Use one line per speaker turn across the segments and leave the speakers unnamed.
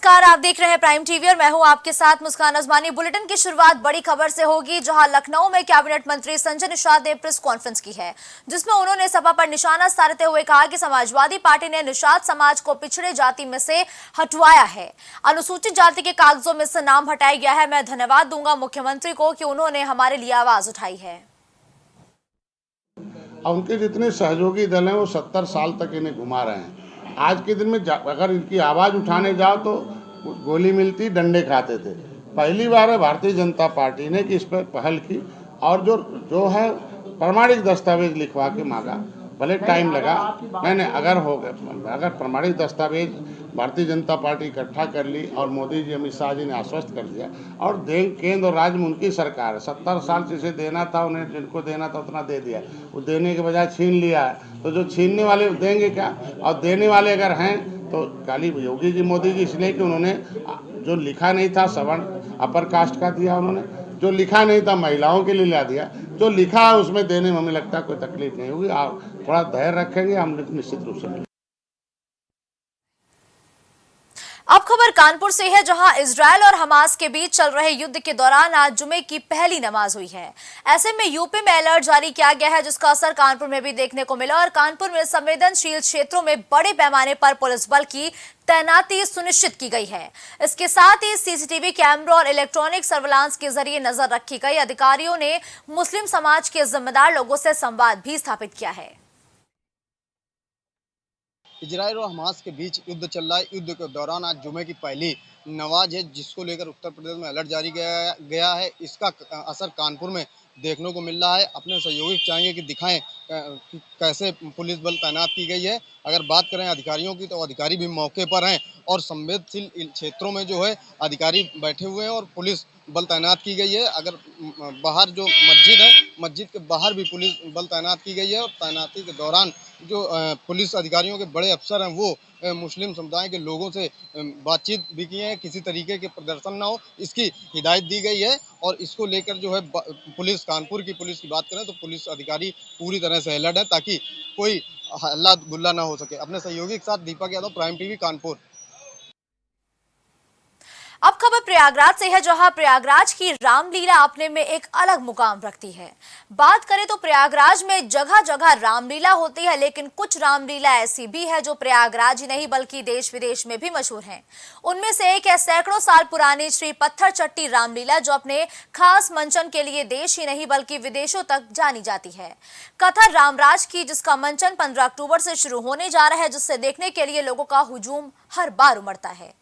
नमस्कार, आप देख रहे हैं प्राइम टीवी और मैं हूं आपके साथ मुस्कान अजमानी। बुलेटिन की शुरुआत बड़ी खबर से होगी, जहां लखनऊ में कैबिनेट मंत्री संजय निषाद ने प्रेस कॉन्फ्रेंस की है, जिसमें उन्होंने सपा पर निशाना साधते हुए कहा कि समाजवादी पार्टी ने निषाद समाज को पिछड़े जाति में से हटवाया है। अनुसूचित जाति के कागजों में से नाम हटाया गया है। मैं धन्यवाद दूंगा मुख्यमंत्री को कि उन्होंने हमारे लिए आवाज उठाई है।
उनके जितने सहयोगी दल हैं वो 70 साल तक इन्हें घुमा रहे हैं। आज के दिन में अगर इनकी आवाज़ उठाने जाओ तो गोली मिलती, डंडे खाते थे। पहली बार है भारतीय जनता पार्टी ने कि इस पर पहल की और जो है प्रमाणिक दस्तावेज लिखवा के मांगा। भले टाइम लगा, मैंने अगर प्रमाणिक दस्तावेज भारतीय जनता पार्टी इकट्ठा कर ली और मोदी जी, अमित शाह जी ने आश्वस्त कर दिया और केंद्र और राज्य में उनकी सरकार है। 70 साल जिसे देना था उन्हें, जिनको देना था उतना दे दिया, वो देने के बजाय छीन लिया है। तो जो छीनने वाले देंगे क्या? और देने वाले अगर हैं तो काली योगी जी, मोदी जी, इसलिए कि उन्होंने जो लिखा नहीं था सवर्ण अपर कास्ट का दिया, उन्होंने जो लिखा नहीं था महिलाओं के लिए ला दिया। जो लिखा है उसमें देने में हमें लगता है कोई तकलीफ नहीं होगी। आप थोड़ा धैर्य रखेंगे, हम निश्चित रूप से।
अब खबर कानपुर से है, जहां इजरायल और हमास के बीच चल रहे युद्ध के दौरान आज जुमे की पहली नमाज हुई है। ऐसे में यूपी में अलर्ट जारी किया गया है, जिसका असर कानपुर में भी देखने को मिला और कानपुर में संवेदनशील क्षेत्रों में बड़े पैमाने पर पुलिस बल की तैनाती सुनिश्चित की गई है। इसके साथ ही सीसीटीवी कैमरों और इलेक्ट्रॉनिक सर्विलांस के जरिए नजर रखी गई। अधिकारियों ने मुस्लिम समाज के जिम्मेदार लोगों से संवाद भी स्थापित किया है।
इजराइल और हमास के बीच युद्ध चल रहा है। युद्ध के दौरान आज जुमे की पहली नमाज है, जिसको लेकर उत्तर प्रदेश में अलर्ट जारी गया है। इसका असर कानपुर में देखने को मिल रहा है। अपने सहयोगी चाहेंगे कि दिखाएं कि कैसे पुलिस बल तैनात की गई है। अगर बात करें अधिकारियों की तो अधिकारी भी मौके पर हैं और संवेदनशील क्षेत्रों में जो है अधिकारी बैठे हुए हैं और पुलिस बल तैनात की गई है। अगर बाहर जो मस्जिद है, मस्जिद के बाहर भी पुलिस बल तैनात की गई है और तैनाती के दौरान जो पुलिस अधिकारियों के बड़े अफसर हैं वो मुस्लिम समुदाय के लोगों से बातचीत भी की है। किसी तरीके के प्रदर्शन ना हो, इसकी हिदायत दी गई है। और इसको लेकर जो है पुलिस, कानपुर की पुलिस की बात करें तो पुलिस अधिकारी पूरी तरह से अलर्ट है ताकि कोई हल्ला गुल्ला ना हो सके। अपने सहयोगी के साथ दीपक यादव, प्राइम टीवी, कानपुर।
अब खबर प्रयागराज से है, जहां प्रयागराज की रामलीला अपने में एक अलग मुकाम रखती है। बात करें तो प्रयागराज में जगह जगह रामलीला होती है, लेकिन कुछ रामलीला ऐसी भी है जो प्रयागराज ही नहीं बल्कि देश विदेश में भी मशहूर हैं। उनमें से एक है सैकड़ों साल पुरानी श्री पत्थर चट्टी रामलीला, जो अपने खास मंचन के लिए देश ही नहीं बल्कि विदेशों तक जानी जाती है। कथा रामराज की, जिसका मंचन 15 अक्टूबर से शुरू होने जा रहा है, जिससे देखने के लिए लोगों का हुजूम हर बार उमड़ता है।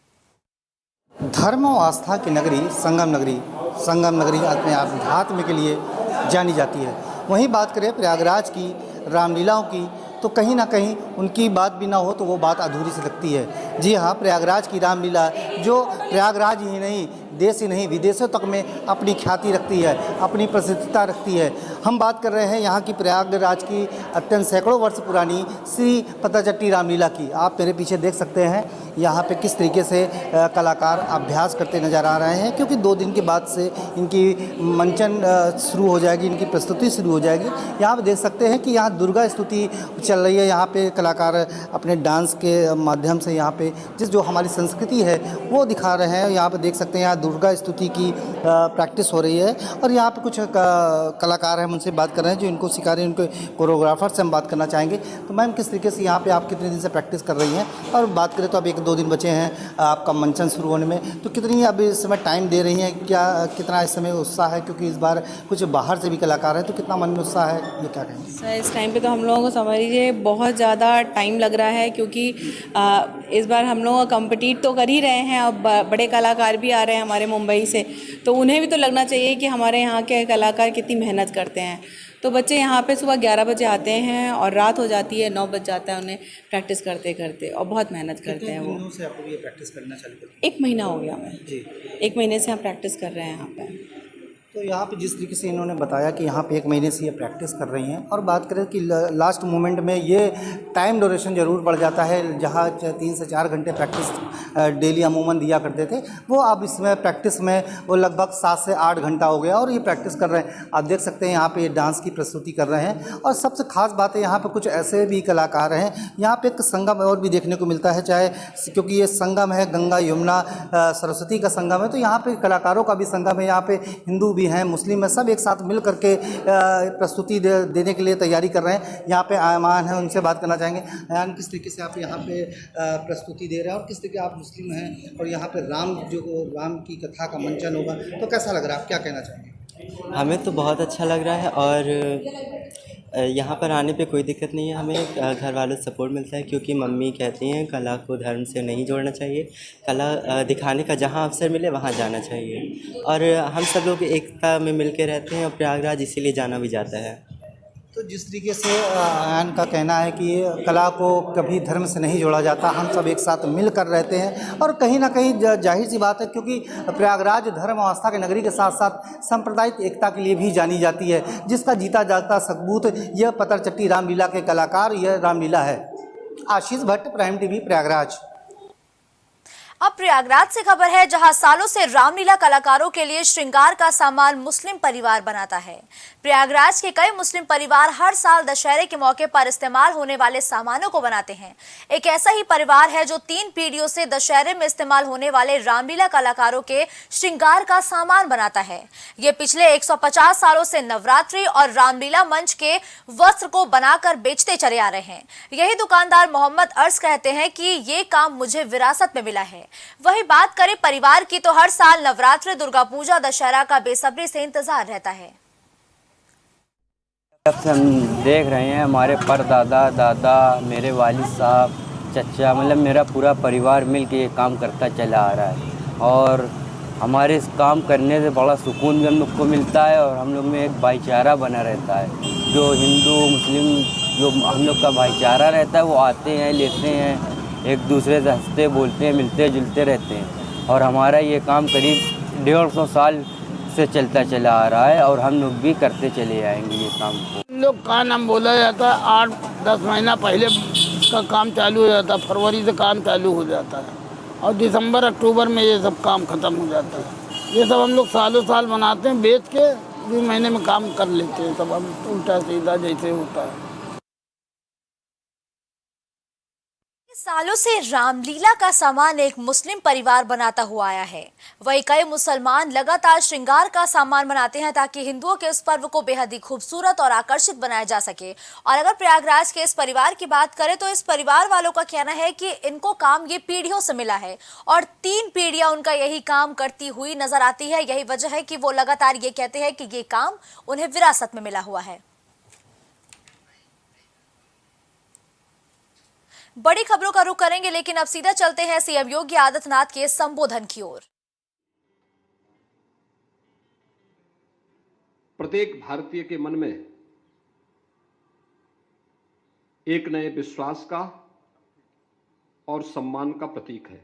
धर्म और आस्था की नगरी संगम नगरी अपने अध्यात्म के लिए जानी जाती है। वहीं बात करें प्रयागराज की रामलीलाओं की तो कहीं ना कहीं उनकी बात भी ना हो तो वो बात अधूरी सी लगती है। जी हाँ, प्रयागराज की रामलीला जो प्रयागराज ही नहीं, देश ही नहीं, विदेशों तक में अपनी ख्याति रखती है, अपनी प्रसिद्धता रखती है। हम बात कर रहे हैं यहाँ की प्रयागराज की अत्यंत सैकड़ों वर्ष पुरानी श्री पत्थरचट्टी रामलीला की। आप मेरे पीछे देख सकते हैं यहाँ पे किस तरीके से कलाकार अभ्यास करते नज़र आ रहे हैं, क्योंकि 2 दिन के बाद से इनकी मंचन शुरू हो जाएगी, इनकी प्रस्तुति शुरू हो जाएगी। यहाँ पे देख सकते हैं कि यहाँ दुर्गा स्तुति चल रही है। यहाँ पे कलाकार अपने डांस के माध्यम से यहाँ पे जो हमारी संस्कृति है वो दिखा रहे हैं। यहाँ पे देख सकते हैं यहाँ दुर्गा स्तुति की प्रैक्टिस हो रही है और यहाँ पे कुछ कलाकार हैं, उनसे बात कर रहे हैं जो इनको सिखा रहे हैं। उनके कोरियोग्राफर से हम बात करना चाहेंगे। तो मैम, किस तरीके से यहाँ पे आप कितने दिन से प्रैक्टिस कर रही हैं? और बात करें तो अब 1-2 दिन बचे हैं आपका मंचन शुरू होने में, तो कितनी अब इस समय टाइम दे रही हैं? क्या कितना इस समय उत्साह है? क्योंकि इस बार कुछ बाहर से भी कलाकार हैं, तो कितना मन में उत्साह है, ये क्या कहेंगे?
सर, इस टाइम पे तो हम लोगों को समझ लीजिए बहुत ज़्यादा टाइम लग रहा है, क्योंकि इस बार हम लोग कम्पिटिट तो कर ही रहे हैं और बड़े कलाकार भी आ रहे हैं हमारे मुंबई से, तो उन्हें भी तो लगना चाहिए कि हमारे यहाँ के कलाकार कितनी मेहनत करते हैं। तो बच्चे यहाँ पे सुबह 11 बजे आते हैं और रात हो जाती है, 9 बज जाता है उन्हें प्रैक्टिस करते करते, और बहुत मेहनत करते हैं वो।
से आपको ये प्रैक्टिस करना चालू कर?
1 महीना हो गया हमें जी। 1 महीने से हम प्रैक्टिस कर रहे हैं यहाँ पे।
तो यहाँ पे जिस तरीके से इन्होंने बताया कि यहाँ पे 1 महीने से ये प्रैक्टिस कर रही हैं, और बात करें कि लास्ट मोमेंट में ये टाइम ड्यूरेशन ज़रूर बढ़ जाता है, जहाँ 3 से 4 घंटे प्रैक्टिस डेली अमूमन दिया करते थे, वो अब इसमें प्रैक्टिस में वो लगभग 7 से 8 घंटा हो गया और ये प्रैक्टिस कर रहे हैं। आप देख सकते हैं यहाँ पे ये डांस की प्रस्तुति कर रहे हैं। और सबसे ख़ास बात है यहाँ पे कुछ ऐसे भी कलाकार हैं, यहाँ पे एक संगम और भी देखने को मिलता है, चाहे क्योंकि ये संगम है गंगा यमुना सरस्वती का संगम है, तो यहाँ पे कलाकारों का भी संगम है। यहाँ पे हिंदू भी हैं, मुस्लिम हैं, सब एक साथ मिल करके प्रस्तुति देने के लिए तैयारी कर रहे हैं। यहाँ पे आयमान है, उनसे बात करना चाहेंगे। आयमान, किस तरीके से आप यहाँ पे प्रस्तुति दे रहे हैं और किस तरीके आप मुस्लिम हैं और यहाँ पे राम की कथा का मंचन होगा, तो कैसा लग रहा है, आप क्या कहना चाहेंगे?
हमें तो बहुत अच्छा लग रहा है और यहाँ पर आने पे कोई दिक्कत नहीं है। हमें घर वालों से सपोर्ट मिलता है, क्योंकि मम्मी कहती हैं कला को धर्म से नहीं जोड़ना चाहिए, कला दिखाने का जहाँ अवसर मिले वहाँ जाना चाहिए। और हम सब लोग एकता में मिल के रहते हैं और प्रयागराज इसीलिए जाना भी जाता है।
तो जिस तरीके से आयन का कहना है कि कला को कभी धर्म से नहीं जोड़ा जाता, हम सब एक साथ मिल कर रहते हैं, और कहीं ना कहीं जाहिर सी बात है, क्योंकि प्रयागराज धर्म और आस्था के नगरी के साथ साथ सांप्रदायिक एकता के लिए भी जानी जाती है, जिसका जीता जागता सबूत यह पतरचट्टी रामलीला के कलाकार, यह रामलीला है। आशीष भट्ट, प्राइम टीवी, प्रयागराज।
अब प्रयागराज से खबर है, जहां सालों से रामलीला कलाकारों के लिए श्रृंगार का सामान मुस्लिम परिवार बनाता है। प्रयागराज के कई मुस्लिम परिवार हर साल दशहरे के मौके पर इस्तेमाल होने वाले सामानों को बनाते हैं। एक ऐसा ही परिवार है जो 3 पीढ़ियों से दशहरे में इस्तेमाल होने वाले रामलीला कलाकारों के श्रृंगार का सामान बनाता है। ये पिछले 150 सालों से नवरात्रि और रामलीला मंच के वस्त्र को बनाकर बेचते चले आ रहे हैं। यही दुकानदार मोहम्मद अर्ज कहते हैं कि ये काम मुझे विरासत में मिला है। वही बात करें परिवार की, तो हर साल नवरात्रि, दुर्गा पूजा, दशहरा का बेसब्री से इंतजार रहता है।
जब से हम देख रहे हैं, हमारे परदादा, दादा, मेरे वालिद साहब, चचा, मतलब मेरा पूरा परिवार मिल के ये काम करता चला आ रहा है, और हमारे इस काम करने से बड़ा सुकून भी हम लोग को मिलता है, और हम लोग में एक भाईचारा बना रहता है। जो हिंदू मुस्लिम जो हम लोग का भाईचारा रहता है, वो आते हैं, लेते हैं, एक दूसरे से हंसते बोलते हैं, मिलते जुलते रहते हैं। और हमारा ये काम करीब 150 साल से चलता चला आ रहा है, और हम लोग भी करते चले आएंगे ये काम को।
हम लोग का नाम बोला जाता है, 8-10 महीना पहले का काम चालू हो जाता है, फरवरी से काम चालू हो जाता है, और दिसंबर अक्टूबर में ये सब काम ख़त्म हो जाता है। ये सब हम लोग सालों साल बनाते हैं, बेच के 2 महीने में काम कर लेते हैं, सब हम उल्टा सीधा जैसे होता है।
सालों से रामलीला का सामान एक मुस्लिम परिवार बनाता हुआ आया है। वही कई मुसलमान लगातार श्रृंगार का सामान बनाते हैं, ताकि हिंदुओं के इस पर्व को बेहद ही खूबसूरत और आकर्षित बनाया जा सके। और अगर प्रयागराज के इस परिवार की बात करें, तो इस परिवार वालों का कहना है कि इनको काम ये पीढ़ियों से मिला है, और 3 पीढ़ियां उनका यही काम करती हुई नजर आती है। यही वजह है कि वो लगातार ये कहते हैं कि ये काम उन्हें विरासत में मिला हुआ है। बड़ी खबरों का रुख करेंगे, लेकिन अब सीधा चलते हैं सीएम योगी आदित्यनाथ के संबोधन की ओर।
प्रत्येक भारतीय के मन में एक नए विश्वास का और सम्मान का प्रतीक है।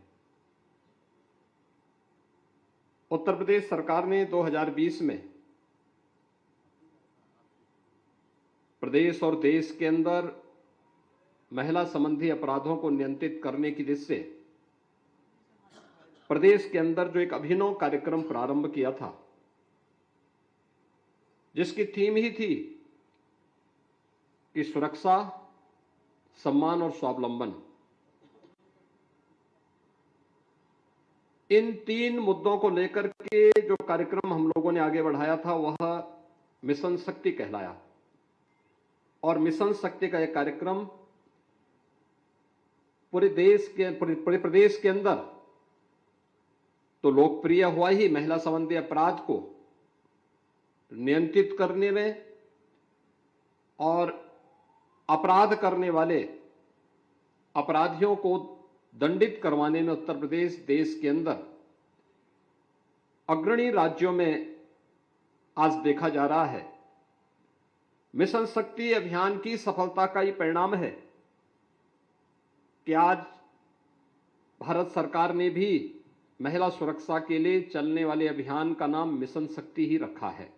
उत्तर प्रदेश सरकार ने 2020 में प्रदेश और देश के अंदर महिला संबंधी अपराधों को नियंत्रित करने की दृष्टि से प्रदेश के अंदर जो एक अभिनव कार्यक्रम प्रारंभ किया था, जिसकी थीम ही थी कि सुरक्षा, सम्मान और स्वावलंबन। इन 3 मुद्दों को लेकर के जो कार्यक्रम हम लोगों ने आगे बढ़ाया था, वह मिशन शक्ति कहलाया। और मिशन शक्ति का यह कार्यक्रम पूरे प्रदेश के अंदर तो लोकप्रिय हुआ ही, महिला संबंधी अपराध को नियंत्रित करने में और अपराध करने वाले अपराधियों को दंडित करवाने में उत्तर प्रदेश देश के अंदर अग्रणी राज्यों में आज देखा जा रहा है। मिशन शक्ति अभियान की सफलता का ये परिणाम है कि आज भारत सरकार ने भी महिला सुरक्षा के लिए चलने वाले अभियान का नाम मिशन शक्ति ही रखा है।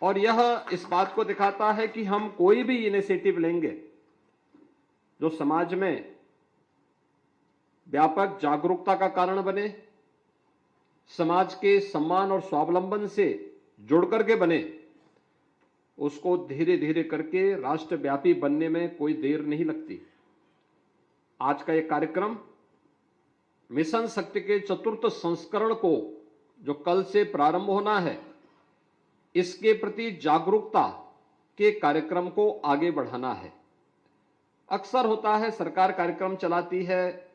और यह इस बात को दिखाता है कि हम कोई भी इनिशिएटिव लेंगे जो समाज में व्यापक जागरूकता का कारण बने, समाज के सम्मान और स्वावलंबन से जुड़ करके बने, उसको धीरे धीरे करके राष्ट्रव्यापी बनने में कोई देर नहीं लगती। आज का ये कार्यक्रम मिशन शक्ति के चतुर्थ संस्करण को जो कल से प्रारंभ होना है, इसके प्रति जागरूकता के कार्यक्रम को आगे बढ़ाना है। अक्सर होता है सरकार कार्यक्रम चलाती है,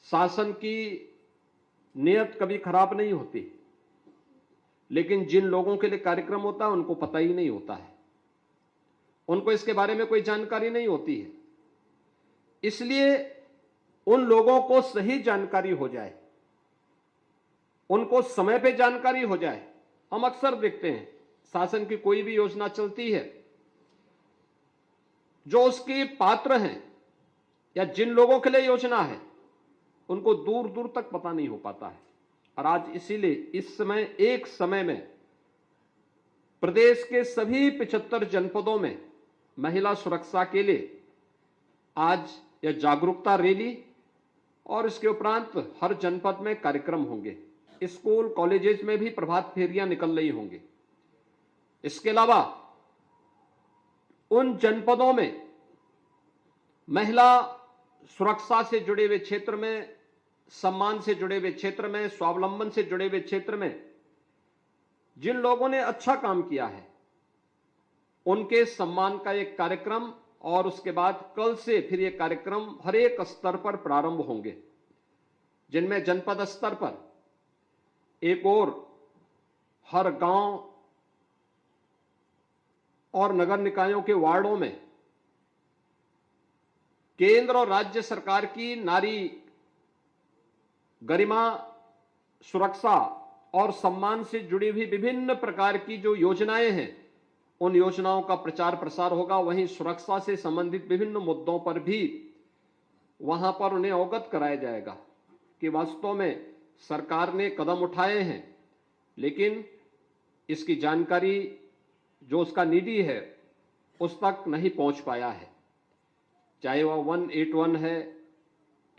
शासन की नियत कभी खराब नहीं होती, लेकिन जिन लोगों के लिए कार्यक्रम होता है उनको पता ही नहीं होता है, उनको इसके बारे में कोई जानकारी नहीं होती है। इसलिए उन लोगों को सही जानकारी हो जाए, उनको समय पे जानकारी हो जाए। हम अक्सर देखते हैं शासन की कोई भी योजना चलती है, जो उसके पात्र हैं या जिन लोगों के लिए योजना है उनको दूर दूर तक पता नहीं हो पाता है। और आज इसीलिए इस समय एक समय में प्रदेश के सभी 75 जनपदों में महिला सुरक्षा के लिए आज यह जागरूकता रैली और इसके उपरांत हर जनपद में कार्यक्रम होंगे। स्कूल कॉलेजेस में भी प्रभात फेरियां निकल रही होंगी। इसके अलावा उन जनपदों में महिला सुरक्षा से जुड़े हुए क्षेत्र में, सम्मान से जुड़े हुए क्षेत्र में, स्वावलंबन से जुड़े हुए क्षेत्र में जिन लोगों ने अच्छा काम किया है, उनके सम्मान का एक कार्यक्रम और उसके बाद कल से फिर ये कार्यक्रम हर एक स्तर पर प्रारंभ होंगे, जिनमें जनपद स्तर पर एक और हर गांव और नगर निकायों के वार्डों में केंद्र और राज्य सरकार की नारी गरिमा, सुरक्षा और सम्मान से जुड़ी हुई विभिन्न प्रकार की जो योजनाएं हैं, उन योजनाओं का प्रचार प्रसार होगा। वहीं सुरक्षा से संबंधित विभिन्न मुद्दों पर भी वहां पर उन्हें अवगत कराया जाएगा कि वास्तव में सरकार ने कदम उठाए हैं, लेकिन इसकी जानकारी जो उसका नीडी है उस तक नहीं पहुंच पाया है। चाहे वह 181 है,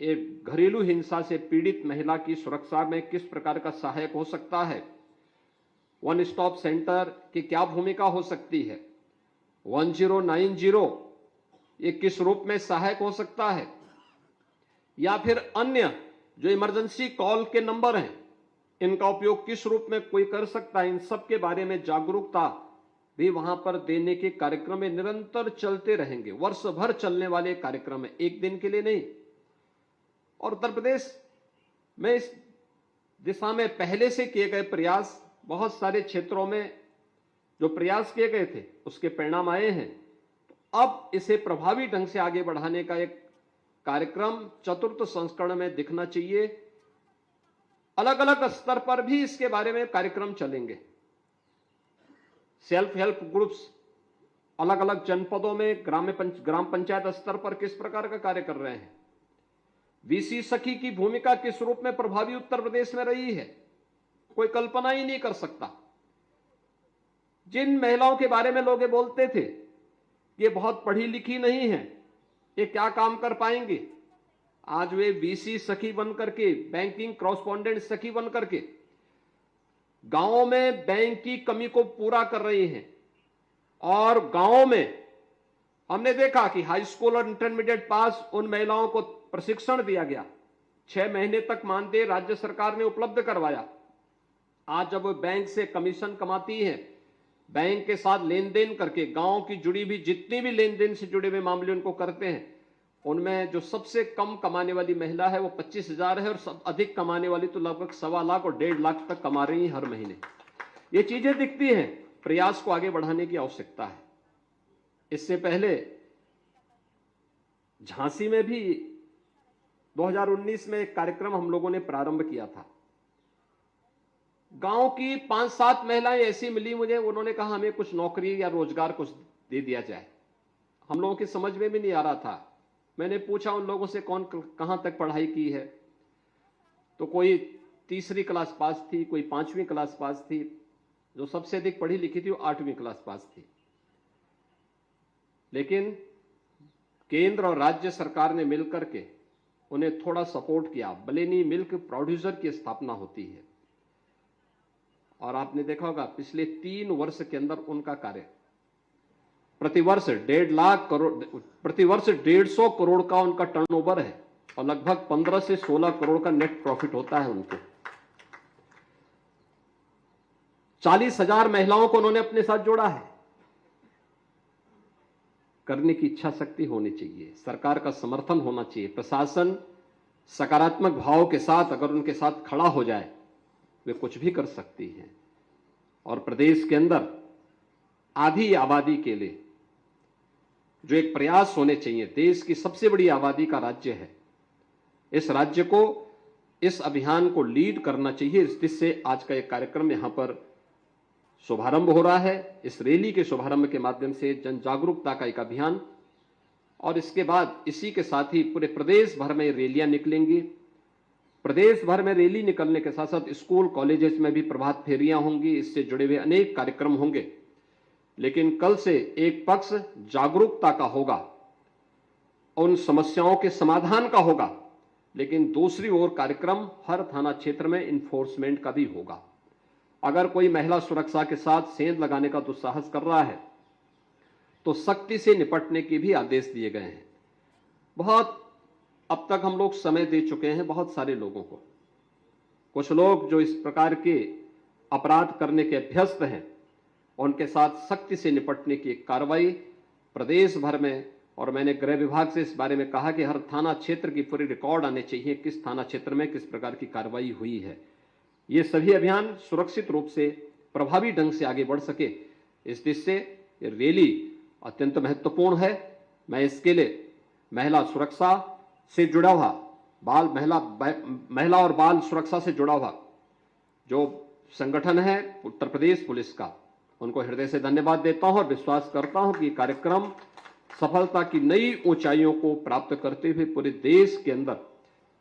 एक घरेलू हिंसा से पीड़ित महिला की सुरक्षा में किस प्रकार का सहायक हो सकता है, वन स्टॉप सेंटर की क्या भूमिका हो सकती है, 1090 ये किस रूप में सहायक हो सकता है, या फिर अन्य जो इमरजेंसी कॉल के नंबर हैं, इनका उपयोग किस रूप में कोई कर सकता है, इन सब के बारे में जागरूकता भी वहां पर देने के कार्यक्रम में निरंतर चलते रहेंगे। वर्ष भर चलने वाले कार्यक्रम है, एक दिन के लिए नहीं। और उत्तर प्रदेश में इस दिशा में पहले से किए गए प्रयास, बहुत सारे क्षेत्रों में जो प्रयास किए गए थे उसके परिणाम आए हैं। तो अब इसे प्रभावी ढंग से आगे बढ़ाने का एक कार्यक्रम चतुर्थ संस्करण में दिखना चाहिए। अलग अलग स्तर पर भी इसके बारे में कार्यक्रम चलेंगे। सेल्फ हेल्प ग्रुप्स अलग अलग जनपदों में ग्राम पंचायत स्तर पर किस प्रकार का कार्य कर रहे हैं, वीसी सखी की भूमिका किस रूप में प्रभावी उत्तर प्रदेश में रही है, कोई कल्पना ही नहीं कर सकता। जिन महिलाओं के बारे में लोग बोलते थे ये बहुत पढ़ी लिखी नहीं है, ये क्या काम कर पाएंगे, आज वे वीसी सखी बन करके, बैंकिंग कॉरेस्पॉन्डेंट सखी बन करके गांवों में बैंक की कमी को पूरा कर रही हैं। और गांवों में हमने देखा कि हाई स्कूल और इंटरमीडिएट पास उन महिलाओं को प्रशिक्षण दिया गया, 6 महीने तक मानदेय राज्य सरकार ने उपलब्ध करवाया। आज जब बैंक से कमीशन कमाती हैं, बैंक के साथ लेन देन करके गांव की जुड़ी भी जितनी भी लेन देन से जुड़े हुए मामले उनको करते हैं, उनमें जो सबसे कम कमाने वाली महिला है वो 25,000 है, और सब अधिक कमाने वाली तो लगभग 1.25 लाख और 1.5 लाख तक कमा रही हैं हर महीने। ये चीजें दिखती हैं, प्रयास को आगे बढ़ाने की आवश्यकता है। इससे पहले झांसी में भी 2019 में एक कार्यक्रम हम लोगों ने प्रारंभ किया था। गांव की 5-7 महिलाएं ऐसी मिली मुझे, उन्होंने कहा हमें कुछ नौकरी या रोजगार कुछ दे दिया जाए। हम लोगों की समझ में भी नहीं आ रहा था। मैंने पूछा उन लोगों से कौन कहां तक पढ़ाई की है, तो कोई तीसरी क्लास पास थी, कोई 5वीं क्लास पास थी, जो सबसे अधिक पढ़ी लिखी थी वो 8वीं क्लास पास थी। लेकिन केंद्र और राज्य सरकार ने मिलकर के उन्हें थोड़ा सपोर्ट किया। बलेनी मिल्क प्रोड्यूसर की स्थापना होती है और आपने देखा होगा पिछले 3 वर्ष के अंदर उनका कार्य प्रतिवर्ष 1.5 लाख करोड़, प्रतिवर्ष 150 करोड़ का उनका टर्नओवर है और लगभग 15 से 16 करोड़ का नेट प्रॉफिट होता है उनको। 40,000 महिलाओं को उन्होंने अपने साथ जोड़ा है। करने की इच्छा शक्ति होनी चाहिए, सरकार का समर्थन होना चाहिए, प्रशासन सकारात्मक भाव के साथ अगर उनके साथ खड़ा हो जाए वे कुछ भी कर सकती हैं। और प्रदेश के अंदर आधी आबादी के लिए जो एक प्रयास होने चाहिए, देश की सबसे बड़ी आबादी का राज्य है, इस राज्य को इस अभियान को लीड करना चाहिए। इस दिशा से आज का एक कार्यक्रम यहां पर शुभारंभ हो रहा है। इस रैली के शुभारंभ के माध्यम से जन जागरूकता का एक अभियान, और इसके बाद इसी के साथ ही पूरे प्रदेश भर में रैलियां निकलेंगी। प्रदेश भर में रैली निकलने के साथ साथ स्कूल कॉलेजेस में भी प्रभात फेरियां होंगी, इससे जुड़े हुए अनेक कार्यक्रम होंगे। लेकिन कल से एक पक्ष जागरूकता का होगा, उन समस्याओं के समाधान का होगा, लेकिन दूसरी ओर कार्यक्रम हर थाना क्षेत्र में इन्फोर्समेंट का भी होगा। अगर कोई महिला सुरक्षा के साथ सेंध लगाने का दुस्साहस कर रहा है तो सख्ती से निपटने के भी आदेश दिए गए हैं। बहुत अब तक हम लोग समय दे चुके हैं बहुत सारे लोगों को। कुछ लोग जो इस प्रकार के अपराध करने के अभ्यस्त हैं, उनके साथ सख्ती से निपटने की एक कार्रवाई प्रदेश भर में, और मैंने गृह विभाग से इस बारे में कहा कि हर थाना क्षेत्र की पूरी रिकॉर्ड आने चाहिए, किस थाना क्षेत्र में किस प्रकार की कार्रवाई हुई है। ये सभी अभियान सुरक्षित रूप से प्रभावी ढंग से आगे बढ़ सके, इस दिशा से ये रैली अत्यंत महत्वपूर्ण है। मैं इसके लिए महिला सुरक्षा से जुड़ा हुआ महिला और बाल सुरक्षा से जुड़ा हुआ जो संगठन है उत्तर प्रदेश पुलिस का, उनको हृदय से धन्यवाद देता हूं और विश्वास करता हूं कि कार्यक्रम सफलता की नई ऊंचाइयों को प्राप्त करते हुए पूरे देश के अंदर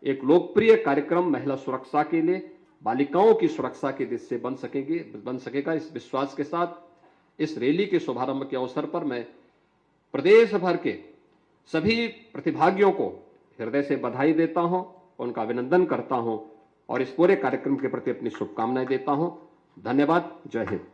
एक लोकप्रिय कार्यक्रम महिला सुरक्षा के लिए, बालिकाओं की सुरक्षा के दिशा से बन सकेगा। इस विश्वास के साथ इस रैली के शुभारंभ के अवसर पर मैं प्रदेश भर के सभी प्रतिभागियों को हृदय से बधाई देता हूं, उनका अभिनंदन करता हूं और इस पूरे कार्यक्रम के प्रति अपनी शुभकामनाएं देता हूं। धन्यवाद। जय हिंद।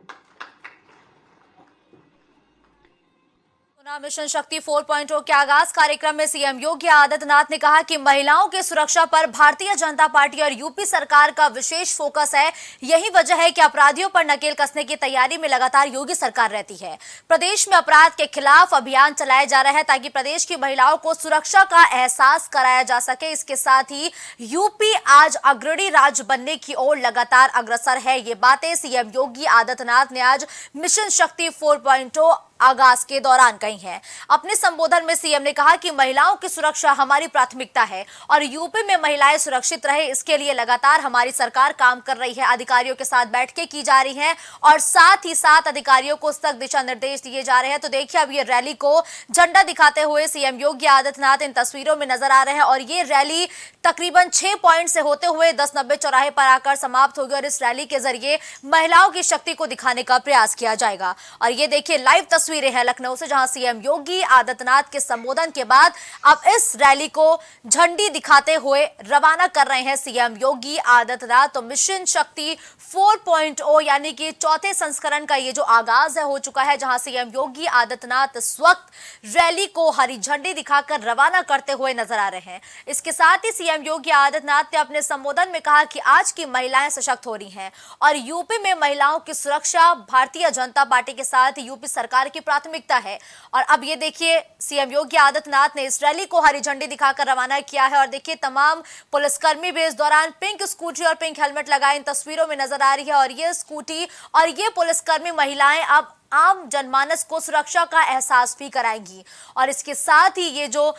मिशन शक्ति 4.0 के आगाज कार्यक्रम में सीएम योगी आदित्यनाथ ने कहा कि महिलाओं की सुरक्षा पर भारतीय जनता पार्टी और यूपी सरकार का विशेष फोकस है। यही वजह है कि अपराधियों पर नकेल कसने की तैयारी में लगातार योगी सरकार रहती है। प्रदेश में अपराध के खिलाफ अभियान चलाया जा रहा है ताकि प्रदेश की महिलाओं को सुरक्षा का एहसास कराया जा सके। इसके साथ ही यूपी आज अग्रणी राज्य बनने की ओर लगातार अग्रसर है। ये बातें सीएम योगी आदित्यनाथ ने आज मिशन शक्ति 4.0 आगाज के दौरान कही है। अपने संबोधन में सीएम ने कहा कि महिलाओं की सुरक्षा हमारी प्राथमिकता है और यूपी में महिलाएं सुरक्षित रहे, इसके लिए लगातार हमारी सरकार काम कर रही है। अधिकारियों के साथ बैठकें की जा रही हैं और साथ ही साथ अधिकारियों को सख्त दिशा निर्देश दिए जा रहे हैं। तो देखिए अब ये रैली को झंडा दिखाते हुए सीएम योगी आदित्यनाथ इन तस्वीरों में नजर आ रहे हैं और ये रैली तकरीबन 6 पॉइंट से होते हुए 1090 चौराहे पर आकर समाप्त होगी और इस रैली के जरिए महिलाओं की शक्ति को दिखाने का प्रयास किया जाएगा। और ये देखिए लाइव तस्वीरें हैं लखनऊ से, जहां सीएम योगी आदित्यनाथ के संबोधन के बाद अब इस रैली को झंडी दिखाते हुए रवाना कर रहे हैं सीएम योगी आदित्यनाथ। तो मिशन शक्ति 4.0 यानी कि चौथे संस्करण का ये जो आगाज है हो चुका है, जहां सीएम योगी आदित्यनाथ इस वक्त रैली को हरी झंडी दिखाकर रवाना करते हुए नजर आ रहे हैं। इसके साथ ही सीएम योगी आदित्यनाथ ने अपने संबोधन में कहा कि आज की महिलाएं सशक्त हो रही हैं और यूपी में महिलाओं की सुरक्षा भारतीय जनता पार्टी के साथ यूपी सरकार की प्राथमिकता है। और अब ये देखिए सीएम योगी आदित्यनाथ ने इस रैली को हरी झंडी दिखाकर रवाना किया है और देखिए तमाम पुलिसकर्मी भी इस दौरान पिंक स्कूटी और पिंक हेलमेट लगाए इन तस्वीरों में नजर आ रही है। और ये स्कूटी और ये पुलिसकर्मी महिलाएं अब आम जनमानस को सुरक्षा का एहसास भी कराएंगी। और इसके साथ ही ये जो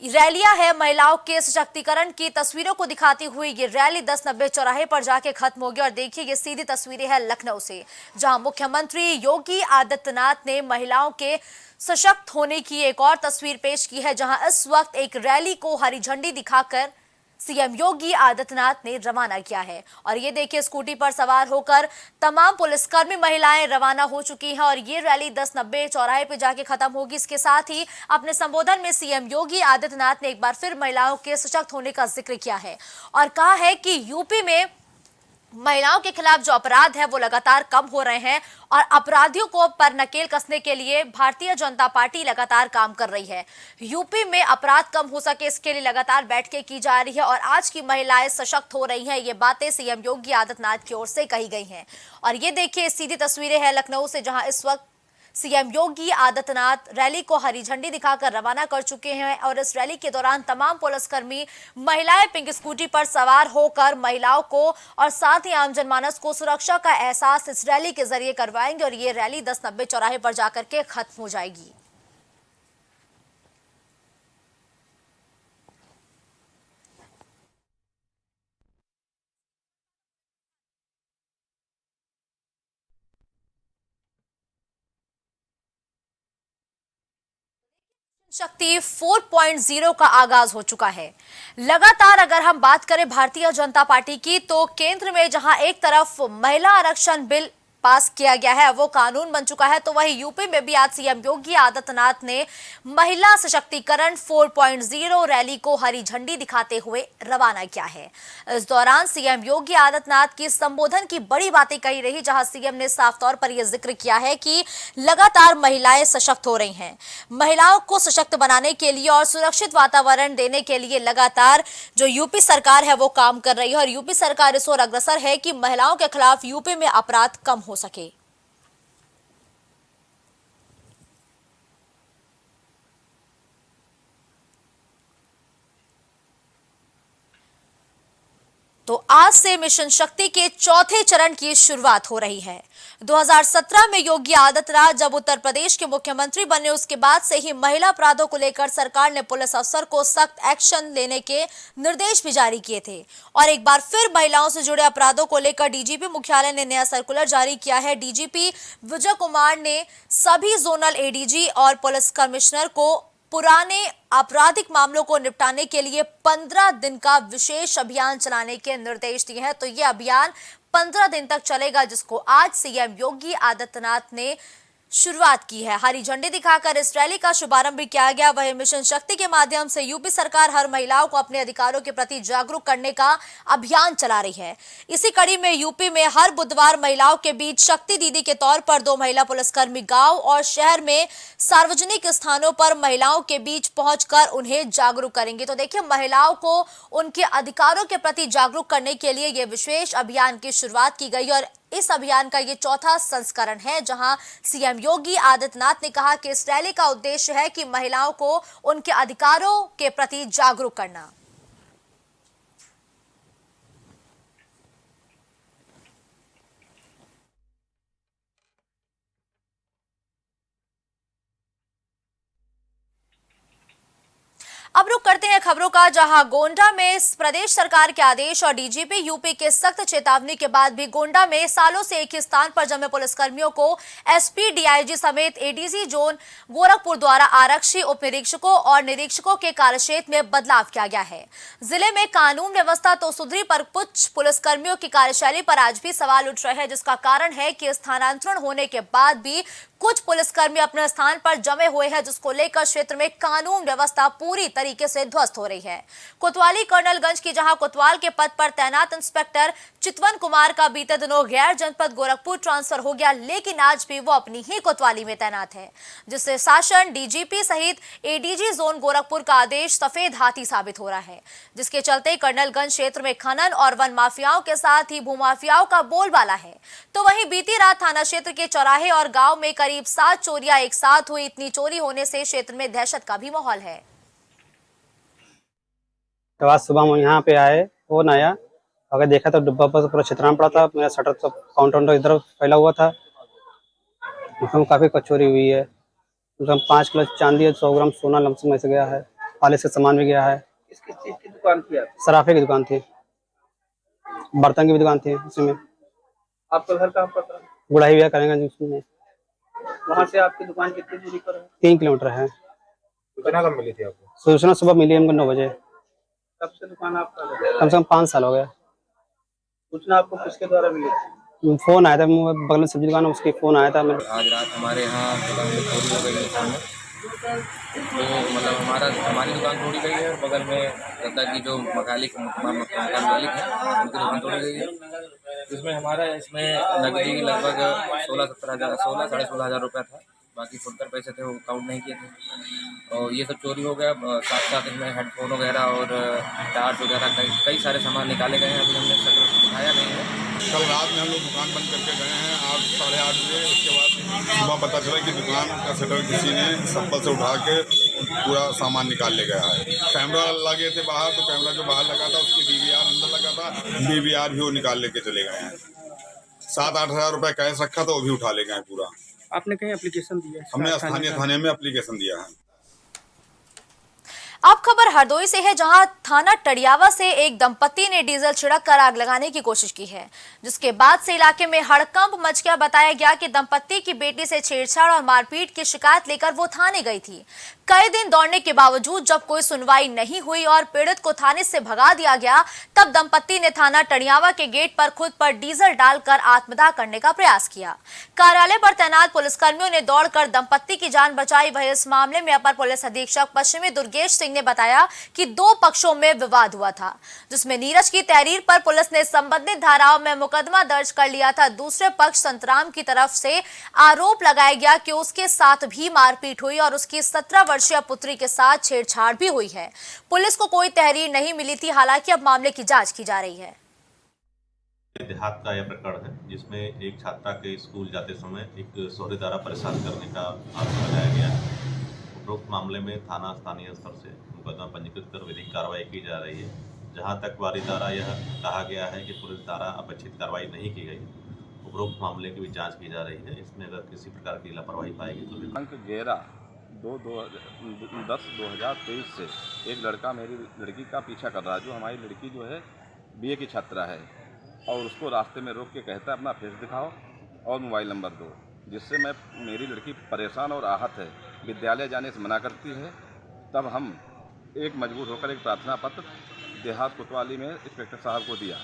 रैलियां है महिलाओं के सशक्तिकरण की तस्वीरों को दिखाती हुई ये रैली 1090 चौराहे पर जाके खत्म होगी। और देखिए ये सीधी तस्वीरें हैं लखनऊ से, जहां मुख्यमंत्री योगी आदित्यनाथ ने महिलाओं के सशक्त होने की एक और तस्वीर पेश की है, जहां इस वक्त एक रैली को हरी झंडी दिखाकर सीएम योगी आदित्यनाथ ने रवाना किया है। और ये देखिए, स्कूटी पर सवार होकर तमाम पुलिसकर्मी महिलाएं रवाना हो चुकी हैं और ये रैली 1090 चौराहे पे जाके खत्म होगी। इसके साथ ही अपने संबोधन में सीएम योगी आदित्यनाथ ने एक बार फिर महिलाओं के सशक्त होने का जिक्र किया है और कहा है कि यूपी में महिलाओं के खिलाफ जो अपराध है वो लगातार कम हो रहे हैं और अपराधियों को पर नकेल कसने के लिए भारतीय जनता पार्टी लगातार काम कर रही है। यूपी में अपराध कम हो सके इसके लिए लगातार बैठकें की जा रही है और आज की महिलाएं सशक्त हो रही हैं। ये बातें सीएम योगी आदित्यनाथ की ओर से कही गई हैं। और ये देखिए, सीधी तस्वीरें हैं लखनऊ से, जहां इस वक्त सीएम योगी आदित्यनाथ रैली को हरी झंडी दिखाकर रवाना कर चुके हैं और इस रैली के दौरान तमाम पुलिसकर्मी महिलाएं पिंक स्कूटी पर सवार होकर महिलाओं को और साथ ही आम जनमानस को सुरक्षा का एहसास इस रैली के जरिए करवाएंगे और ये रैली 1090 चौराहे पर जाकर के खत्म हो जाएगी। शक्ति 4.0 का आगाज हो चुका है। लगातार अगर हम बात करें भारतीय जनता पार्टी की, तो केंद्र में जहां एक तरफ महिला आरक्षण बिल पास किया गया है, वो कानून बन चुका है, तो वहीं यूपी में भी आज सीएम योगी आदित्यनाथ ने महिला सशक्तिकरण 4.0 रैली को हरी झंडी दिखाते हुए रवाना किया है। इस दौरान सीएम योगी आदित्यनाथ की संबोधन की बड़ी बातें कही रही, जहां सीएम ने साफ तौर पर यह जिक्र किया है कि लगातार महिलाएं सशक्त हो रही हैं। महिलाओं को सशक्त बनाने के लिए और सुरक्षित वातावरण देने के लिए लगातार जो यूपी सरकार है वो काम कर रही है और यूपी सरकार इस ओर अग्रसर है कि महिलाओं के खिलाफ यूपी में अपराध कम हो सके। तो आज से मिशन शक्ति के चौथे चरण की शुरुआत हो रही है। 2017 में योगी आदित्यनाथ जब उत्तर प्रदेश के मुख्यमंत्री बने, उसके बाद से ही महिला अपराधों को लेकर सरकार ने पुलिस अफसर को सख्त एक्शन लेने के निर्देश भी जारी किए थे और एक बार फिर महिलाओं से जुड़े अपराधों को लेकर डीजीपी मुख्यालय ने नया सर्कुलर जारी किया है। डीजीपी विजय कुमार ने सभी जोनल एडीजी और पुलिस कमिश्नर को पुराने आपराधिक मामलों को निपटाने के लिए 15 दिन का विशेष अभियान चलाने के निर्देश दिए हैं। तो यह अभियान 15 दिन तक चलेगा, जिसको आज सीएम योगी आदित्यनाथ ने शुरुआत की है। हरी झंडी दिखाकर इस रैली का शुभारंभ भी किया गया। वही मिशन शक्ति के माध्यम से यूपी सरकार हर महिलाओं को अपने अधिकारों के प्रति जागरूक करने का अभियान चला रही है। इसी कड़ी में यूपी में हर बुधवार महिलाओं के बीच शक्ति दीदी के तौर पर 2 महिला पुलिसकर्मी गांव और शहर में सार्वजनिक स्थानों पर महिलाओं के बीच पहुंचकर उन्हें जागरूक करेंगे। तो देखिए, महिलाओं को उनके अधिकारों के प्रति जागरूक करने के लिए यह विशेष अभियान की शुरुआत की गई और इस अभियान का ये चौथा संस्करण है, जहां सीएम योगी आदित्यनाथ ने कहा कि इस रैली का उद्देश्य है कि महिलाओं को उनके अधिकारों के प्रति जागरूक करना। अब रुक करते हैं खबरों का, जहां गोंडा में प्रदेश सरकार के आदेश और डीजीपी यूपी के सख्त चेतावनी के बाद भी गोंडा में सालों से एक ही स्थान पर जमे पुलिसकर्मियों को एसपी, डीआईजी समेत एडीजी जोन गोरखपुर द्वारा आरक्षी, उप निरीक्षकों और निरीक्षकों के कार्यक्षेत्र में बदलाव किया गया है। जिले में कानून व्यवस्था तो सुधरी, पर कुछ पुलिसकर्मियों की कार्यशैली पर आज भी सवाल उठ रहे हैं, जिसका कारण है कि स्थानांतरण होने के बाद भी कुछ पुलिसकर्मी अपने स्थान पर जमे हुए हैं, जिसको लेकर क्षेत्र में कानून व्यवस्था पूरी तरीके से ध्वस्त हो रही है। कोतवाली कर्नलगंज की जहां कोतवाल के पद पर तैनात इंस्पेक्टर चितवन कुमार का बीते दिनों गैर जनपद गोरखपुर ट्रांसफर हो गया, लेकिन आज भी वो अपनी ही कोतवाली में तैनात है, जिससे शासन, डीजीपी सहित एडीजी जोन गोरखपुर का आदेश सफेद हाथी साबित हो रहा है, जिसके चलते कर्नलगंज क्षेत्र में खनन और वन माफियाओं के साथ ही भूमाफियाओं का बोलबाला है। तो वहीं बीती रात थाना क्षेत्र के चौराहे और गांव में करीब 7 चोरियां एक साथ हुई। इतनी चोरी होने से क्षेत्र में दहशत का भी माहौल है।
तो आज सुबह हम यहाँ पे आए, फोन आया, अगर देखा तो डिब्बा पर पूरा छितराम पड़ा था। मेरा शटर सब काउंटर इधर फैला हुआ था। उसमें काफी कचोरी हुई है। 5 किलो चांदी, 100 ग्राम सोना लमसम में से गया है। पालिश का सामान भी गया है।
किस चीज की दुकान थी?
सराफे की दुकान थी, बर्तन की भी दुकान थी। उसमें
आपका घर कहाँ पर?
गुड़ाई भी करेंगे। उसमें
वहाँ से आपकी दुकान कितनी दूरी पर है?
3 किलोमीटर है।
सूचना कब मिली थी आपको?
सूचना सुबह मिली हमको 9 बजे।
कब से दुकान आपका है?
कम से कम 5 साल हो गया।
सूचना आपको किसके द्वारा मिली?
फ़ोन आया था, बगल में सब्जी दुकान है, उसकी फ़ोन आया था।
आज रात हमारे यहाँ दुकान में चोरी हो गई है थाने, तो मतलब हमारी दुकान तोड़ी गई है। बगल में दादा की जो मकान मालिक है उनकी दुकान तोड़ी गई है। इसमें नकदी लगभग 16 साढ़े 16 हज़ार रुपया था। बाकी फुटकर पैसे थे वो काउंट नहीं किए थे और ये सब चोरी हो गया। साथ साथ इसमें हेडफोन वगैरह और टार्च वगैरह कई सारे सामान निकाले गए हैं। अभी हमने शटर उठाया नहीं है।
कल रात में हम लोग दुकान बंद करके गए हैं 8 साढ़े 8 बजे। उसके बाद सुबह पता चला कि दुकान का शटर किसी ने चप्पल से उठा के पूरा सामान निकाल ले गया है। कैमरा लगे थे बाहर, तो कैमरा जो बाहर लगा था उसकी DVR अंदर लगा था, DVR भी वो निकाल लेके चले गए हैं। 7-8 हज़ार रुपये कैश रखा था वो भी उठा ले गए पूरा।
आपने कहीं एप्लीकेशन दिया है?
हमने स्थानीय थाने में एप्लीकेशन दिया है।
अब खबर हरदोई से है, जहां थाना टड़ियावा से एक दंपति ने डीजल छिड़क कर आग लगाने की कोशिश की है, जिसके बाद से इलाके में हड़कंप मच गया। बताया गया कि दंपति की बेटी से छेड़छाड़ और मारपीट की शिकायत लेकर वो थाने गई थी। कई दिन दौड़ने के बावजूद जब कोई सुनवाई नहीं हुई और पीड़ित को थाने से भगा दिया गया, तब दंपति ने थाना टड़ियावा के गेट पर खुद पर डीजल डालकर आत्मदाह करने का प्रयास किया। कार्यालय पर तैनात पुलिसकर्मियों ने दौड़कर दंपति की जान बचाई। वहीं इस मामले में अपर पुलिस अधीक्षक पश्चिमी दुर्गेश सिंह ने बताया कि 2 पक्षों में विवाद हुआ था, जिसमें नीरज की तहरीर पर पुलिस ने संबंधित धाराओं में मुकदमा दर्ज कर लिया था। दूसरे पक्ष संतराम की तरफ से आरोप लगाया गया कि उसके साथ भी मारपीट हुई और उसकी 17 वर्षीय पुत्री के साथ छेड़छाड़ भी हुई है। पुलिस को कोई तहरीर नहीं मिली थी। हालांकि अब मामले की जांच की जा रही है।
देहात का यह प्रकरण है जिसमें एक छात्रा के स्कूल जाते समय एक सहुरे द्वारा परेशान करने का आरोप लगाया गया है। उपरोक्त मामले में थाना स्थानीय स्तर से मुकदमा पंजीकृत कर विधिक कार्रवाई की जा रही है। जहां तक वारी द्वारा यह कहा गया है कि पुलिस द्वारा अपेक्षित कार्रवाई नहीं की गई, उपरोक्त मामले की भी जांच की जा रही है। इसमें अगर किसी प्रकार की लापरवाही पाएगी तो
दिनांक 11/10/2023 से एक लड़का मेरी लड़की का पीछा कर रहा है, जो हमारी लड़की जो है BA की छात्रा है, और उसको रास्ते में रोक के कहता है अपना फेस दिखाओ और मोबाइल नंबर दो, जिससे मेरी लड़की परेशान और आहत है, विद्यालय जाने से मना करती है। तब हम एक मजबूर होकर एक प्रार्थना पत्र देहात कोतवाली में इंस्पेक्टर साहब को दिया,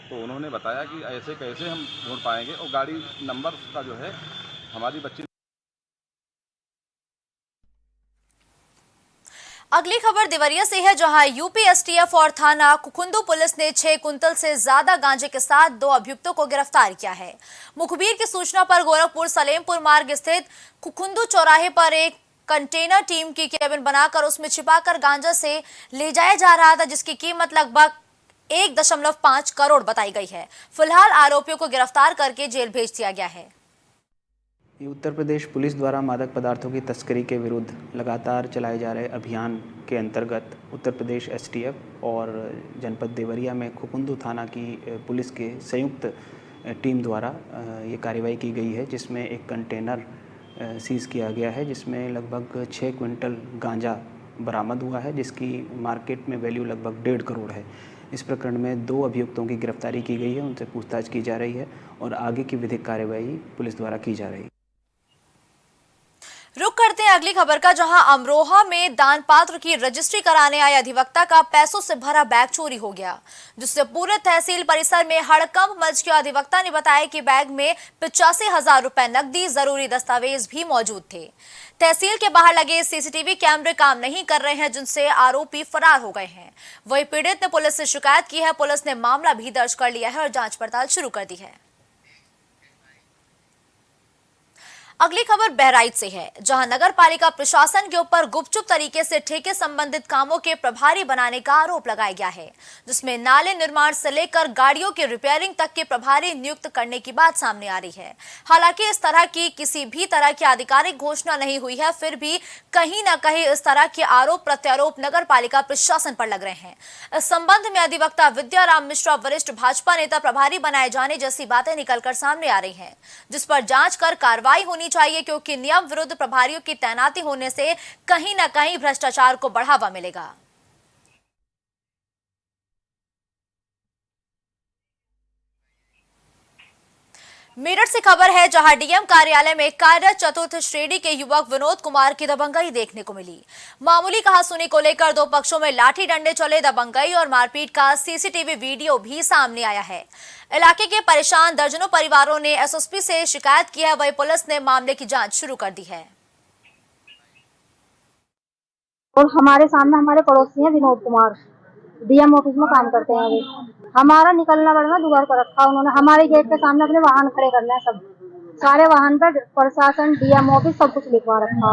तो उन्होंने बताया कि ऐसे कैसे हम ढूंढ पाएंगे, और गाड़ी नंबर का जो है हमारी बच्ची।
अगली खबर देवरिया से है, जहां यूपी STF और थाना कुकुंदू पुलिस ने 6 कुंतल से ज्यादा गांजे के साथ 2 अभियुक्तों को गिरफ्तार किया है। मुखबिर की सूचना पर गोरखपुर सलेमपुर मार्ग स्थित कुकुंदू चौराहे पर एक कंटेनर टीम की केबिन बनाकर उसमें छिपाकर गांजा से ले जाया जा रहा था, जिसकी कीमत लगभग 1.5 करोड़ बताई गई है। फिलहाल आरोपियों को गिरफ्तार करके जेल भेज दिया गया है।
ये उत्तर प्रदेश पुलिस द्वारा मादक पदार्थों की तस्करी के विरुद्ध लगातार चलाए जा रहे अभियान के अंतर्गत उत्तर प्रदेश STF और जनपद देवरिया में कुकुंदू थाना की पुलिस के संयुक्त टीम द्वारा ये कार्रवाई की गई है, जिसमें एक कंटेनर सीज़ किया गया है, जिसमें लगभग 6 क्विंटल गांजा बरामद हुआ है, जिसकी मार्केट में वैल्यू लगभग 1.5 करोड़ है। इस प्रकरण में 2 अभियुक्तों की गिरफ्तारी की गई है, उनसे पूछताछ की जा रही है और आगे की विधिक कार्यवाही पुलिस द्वारा की जा रही है।
रुक करते हैं अगली खबर का, जहां अमरोहा में दान पात्र की रजिस्ट्री कराने आए अधिवक्ता का पैसों से भरा बैग चोरी हो गया, जिससे पूरे तहसील परिसर में हड़कंप मच गया। अधिवक्ता ने बताया कि बैग में 85,000 रुपए नकदी, जरूरी दस्तावेज भी मौजूद थे। तहसील के बाहर लगे CCTV कैमरे काम नहीं कर रहे हैं, जिनसे आरोपी फरार हो गए हैं। वहीं पीड़ित ने पुलिस से शिकायत की है। पुलिस ने मामला भी दर्ज कर लिया है और जांच पड़ताल शुरू कर दी है। अगली खबर बहराइच से है, जहां नगर पालिका प्रशासन के ऊपर गुपचुप तरीके से ठेके संबंधित कामों के प्रभारी बनाने का आरोप लगाया गया है, जिसमें नाले निर्माण से लेकर गाड़ियों के रिपेयरिंग तक के प्रभारी नियुक्त करने की बात सामने आ रही है। हालांकि इस तरह की किसी भी तरह की आधिकारिक घोषणा नहीं हुई है, फिर भी कहीं न कहीं इस तरह के आरोप प्रत्यारोप नगर पालिका प्रशासन पर लग रहे हैं। इस संबंध में अधिवक्ता विद्याराम मिश्रा वरिष्ठ भाजपा नेता प्रभारी बनाए जाने जैसी बातें निकलकर सामने आ रही हैं, जिस पर जांच कर कार्रवाई होनी चाहिए, क्योंकि नियम विरुद्ध प्रभारियों की तैनाती होने से कहीं न कहीं भ्रष्टाचार को बढ़ावा मिलेगा। मेरठ से खबर है, जहां डीएम कार्यालय में कार्यरत चतुर्थ श्रेणी के युवक विनोद कुमार की दबंगई देखने को मिली। मामूली कहासुनी को लेकर दो पक्षों में लाठी डंडे चले। दबंगई और मारपीट का सीसीटीवी वीडियो भी सामने आया है। इलाके के परेशान दर्जनों परिवारों ने एसएसपी से शिकायत की है। वहीं पुलिस ने मामले की जांच शुरू कर दी है।
और हमारे सामने हमारे पड़ोसी हैं विनोद कुमार, डीएम ऑफिस में काम करते हैं। अभी हमारा निकलना बढ़ना दुआर पर रखा उन्होंने। हमारे गेट के सामने अपने वाहन खड़े करना है, सब सारे वाहन पर प्रशासन डीएम ऑफिस सब कुछ लिखवा रखा।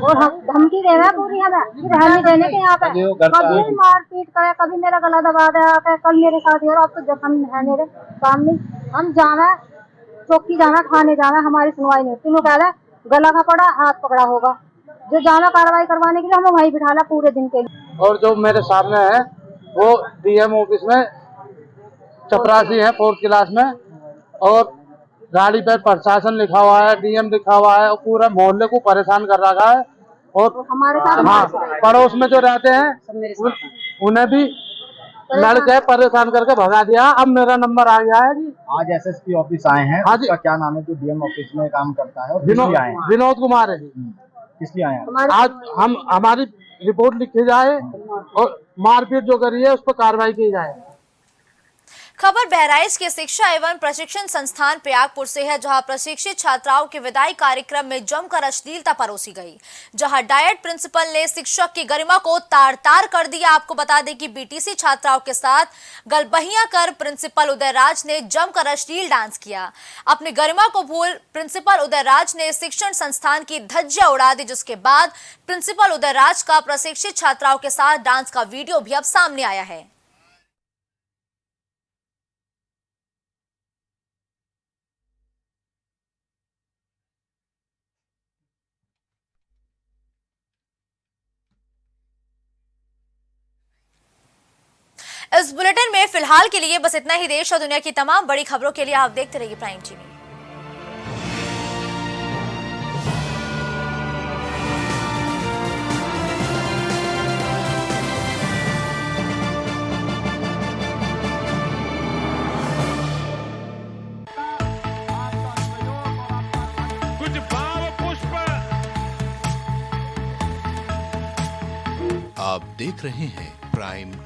और हम धमकी दे रहे हैं पूरी हमें कि रहने देने के यहाँ पे। कभी मारपीट करे, कभी मेरा गला दबा दिया, कल मेरे साथ और अब तो जखम है मेरे सामने। हम जाना चौकी जाना, खाने जाना, हमारी सुनवाई नहीं होती। कह रहे गला का पड़ा हाथ पकड़ा होगा, जो जाना कार्रवाई करवाने के लिए हमें वहीं बिठाना पूरे दिन के लिए।
और जो मेरे सामने है वो डीएम ऑफिस में चपरासी है 4th क्लास में, और गाड़ी पे प्रशासन लिखा हुआ है, डीएम लिखा हुआ है, और पूरा मोहल्ले को परेशान कर रखा है। और
हमारे साथ
हाँ, पड़ोस में जो रहते हैं उन्हें भी लड़के परेशान करके भगा दिया। अब मेरा नंबर आ गया है जी।
आज एसएसपी ऑफिस आए हैं।
हाँ जी।
उसका क्या नाम है जो डीएम ऑफिस में काम करता है, और
विनोद कुमार है जी।
किस लिए आए हैं?
आज हम हमारी रिपोर्ट लिखी जाए और मारपीट जो करी है उस पर कार्रवाई की जाए।
खबर बहराइच के शिक्षा एवं प्रशिक्षण संस्थान प्रयागपुर से है, जहां प्रशिक्षित छात्राओं के विदाई कार्यक्रम में जमकर अश्लीलता परोसी गई। जहां डायट प्रिंसिपल ने शिक्षक की गरिमा को तार-तार कर दिया। आपको बता दें कि बीटीसी छात्राओं के साथ गलबहियां कर प्रिंसिपल उदयराज ने जमकर अश्लील डांस किया। अपनी गरिमा को भूल प्रिंसिपल उदयराज ने शिक्षण संस्थान की धज्जियां उड़ा दी, जिसके बाद प्रिंसिपल उदयराज का प्रशिक्षित छात्राओं के साथ डांस का वीडियो भी अब सामने आया है। इस बुलेटिन में फिलहाल के लिए बस इतना ही। देश और दुनिया की तमाम बड़ी खबरों के लिए आप देखते रहिए प्राइम टीवी।
कुछ भाव पुष्प। आप देख रहे हैं प्राइम